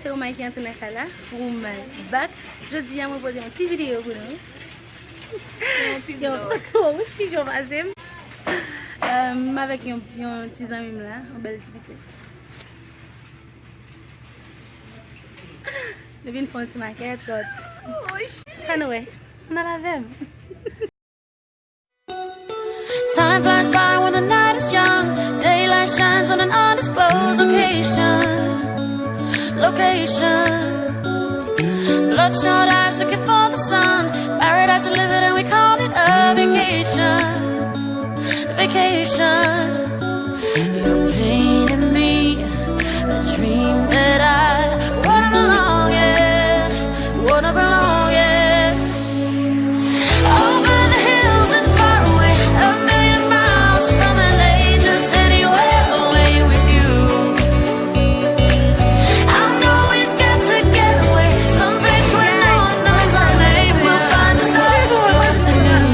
c'est Romain qui est en train de faire là. Romain back. Je dis à moi poser une petite vidéo pour nous. Une petite vidéo. Oui, je vais passer. Avec un petit ami là, un bel petit petit. Je viens faire une petite maquette, ça nous est. On a la même. Time flies by when the night is young. Daylight shines on an undisclosed location. Bloodshot eyes looking for the sun. Paradise delivered and we call it a vacation. You're painting me a dream that I wanna belong in. Over the hills and far away, a million miles from LA, just anywhere away with you. I know we've got to get away, someplace where no one knows our name. We'll find something new.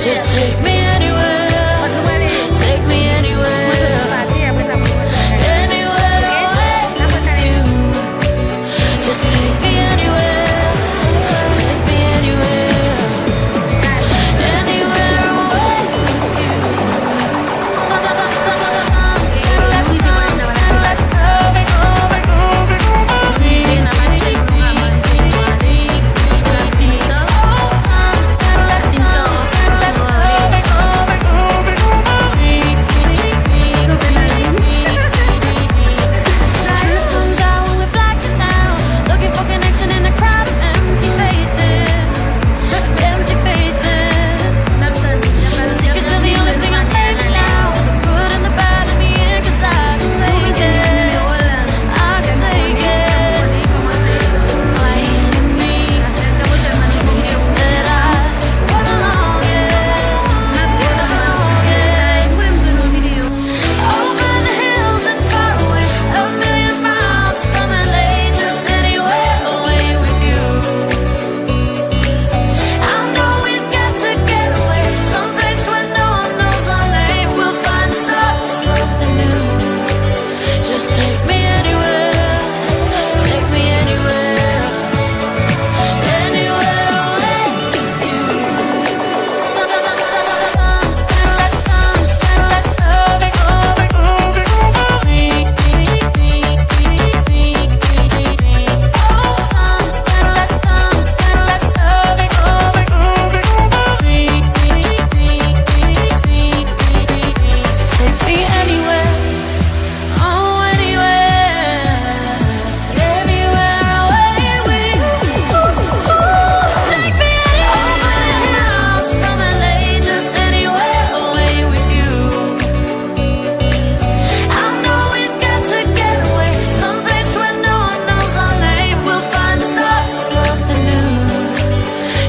Just take me anywhere, take me anywhere. Anywhere away with you. Just take me anywhere, take me anywhere. Anywhere away with you. Comes out when we're blacking out, looking for connection in a crowd of empty faces. The secrets are the only thing I crave now. The good and the bad in the end, 'cause I can take it. I can take it. Playing me, dream that I run along over the hills and far away, a million miles from LA, just anywhere away with you. I know we've got to get away, someplace where no one knows our name. We'll find something new. Just take me anywhere, take me anywhere. Anywhere away with you. Take me anywhere, oh anywhere, anywhere away with you. Take me anywhere from LA, just anywhere away with you. I know we've got to get away, someplace where no one knows our name. We'll find something new.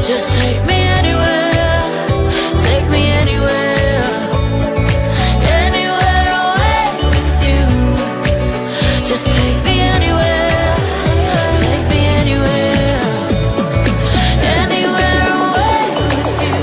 Just take me anywhere, take me anywhere. Anywhere away with you. Just take me anywhere, take me anywhere. Anywhere away with you.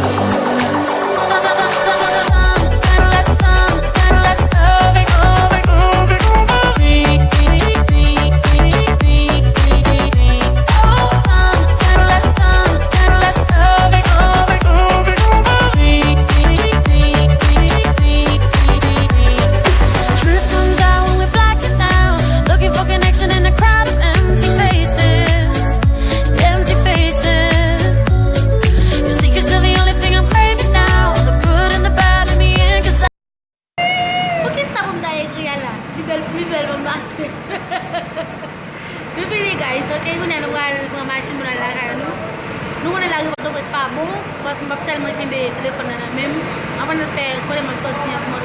Truth comes out when we're blacking out, looking for connection in a crowd of empty faces. Your secrets are the only thing I'm craving now, the good and the bad in the end, 'cause Pour qui ça va écrire là? Plus belle va marcher. Depuis les guys, ok, nous allons voir machine pour la caille nous. Nous on est là pour pas pas bon, parce qu'on va tellement tomber téléphone là même avant de faire quoi les mêmes sorties pour moi.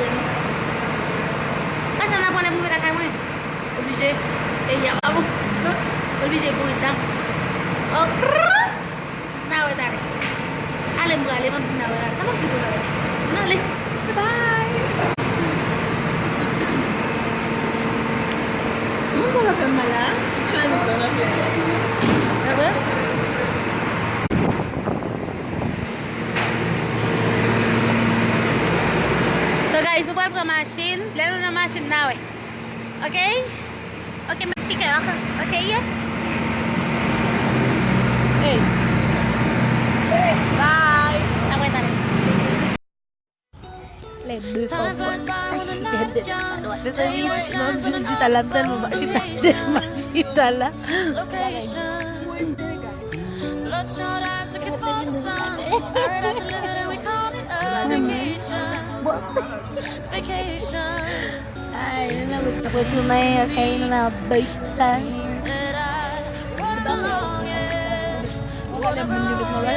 Parce que là on est pour la caille moi. Obligé et y a pas bon. Obligé pour ça. Ok. Ça va d'aller. Allez moi aller même si na va. Ça va tout là. Allez. Bye. Ça va faire mal là. Tu as le son là. Ça va? So guys, nous allons prendre la machine. Là, nous avons la machine là, ouais. Ok? Ok, petit cœur. Ok, yeah? Hey. Bye. Après, ça Les deux Time flies by when the night is young. Sasa hivi tunaona visita la mtani mashita la Location. Bloodshot eyes looking for the sun. Paradise delivered and we call it a vacation. Vacation. ay na kutumai okay na baita That I wanna belong, yeah. wala bunyi mo wala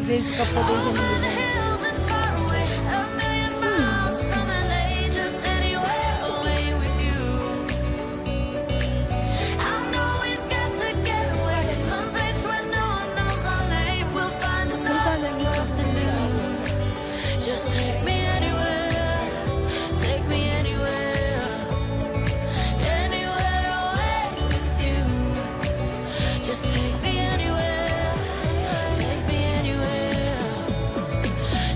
Jessica Over the protection hills and far away, a million miles from LA, just anywhere away with you. I know we've got to get away, someplace where no one knows our name. We'll find something new. Just take me anywhere, take me anywhere, anywhere away with you. Just take me anywhere, take me anywhere.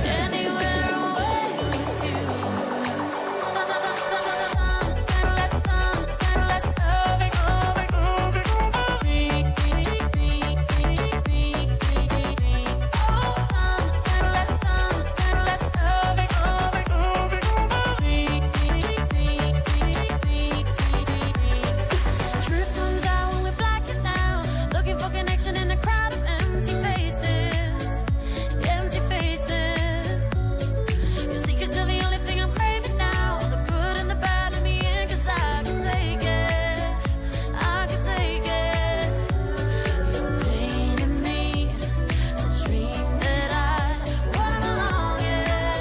Anywhere away with you. Truth comes out when we're blacking out, looking for connection in a crowd of empty faces. Empty faces. Your secret's still the only thing I'm craving now. The good and the bad in me in, 'cause I can take it. I can take it. The pain in me, the dream that I wanna belong in.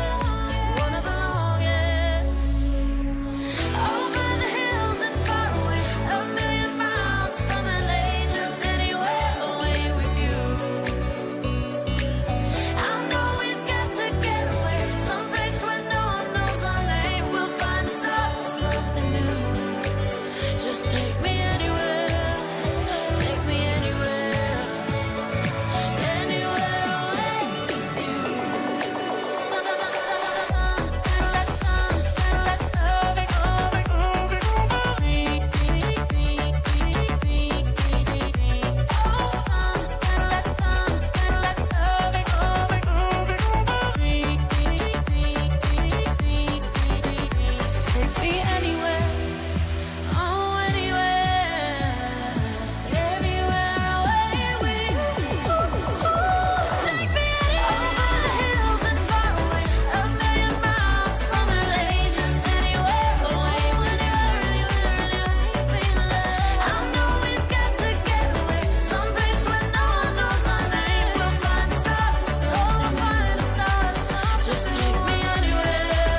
Wanna belong in. Over the hills and far away, a million miles from LA, just anywhere away with you. I know we've got to get away, someplace where no one knows our name. We'll find something new. Just take me anywhere, take me anywhere, anywhere away with you. Take me anywhere, oh anywhere, anywhere away with you. Take me over the hills and far away, a million miles from LA, just anywhere away, anywhere. I know we've got to get away, someplace where no one knows our name. We'll find stars, we'll find stars. Just take me anywhere,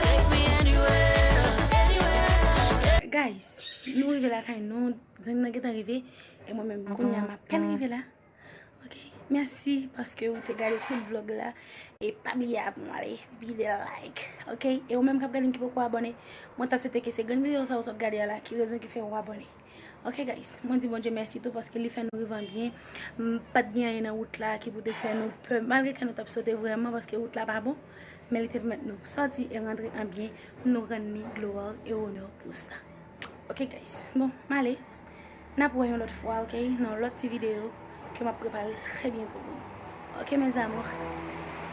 take me anywhere, anywhere. Guys, nous arrivons là quand nous sommes arrivés et moi-même qu'on y a ma peine arrivé là. OK. Merci parce que vous avez regardé tout le vlog là et pas oublier à vous aller vidéo like. OK. Et vous même qui regardez qui pourquoi abonner. Moi t'as souhaité que c'est grande vidéo ça vous regarder là qui raison qui fait vous abonner. OK guys, moi dis bon Dieu merci tout parce que les fait nous revend bien. Pas de bien dans route là qui pour te faire nous peur malgré que nous t'a sauté vraiment parce que route là pas bon. Mais il te permet nous sortir et rentrer en bien, nous rendre gloire et honneur pour ça. Ok guys, bon, allez, n'a pas une autre fois, ok, dans l'autre vidéo que m'a préparé très bientôt pour vous. Ok mes amours,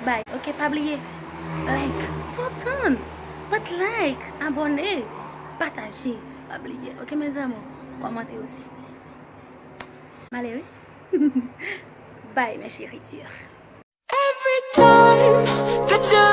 bye, ok, pas oublier, like, soutien, but like, abonnez, partagez, pas oublier, ok mes amours, commentez aussi. Allez, oui, bye mes chéritures. Every time that you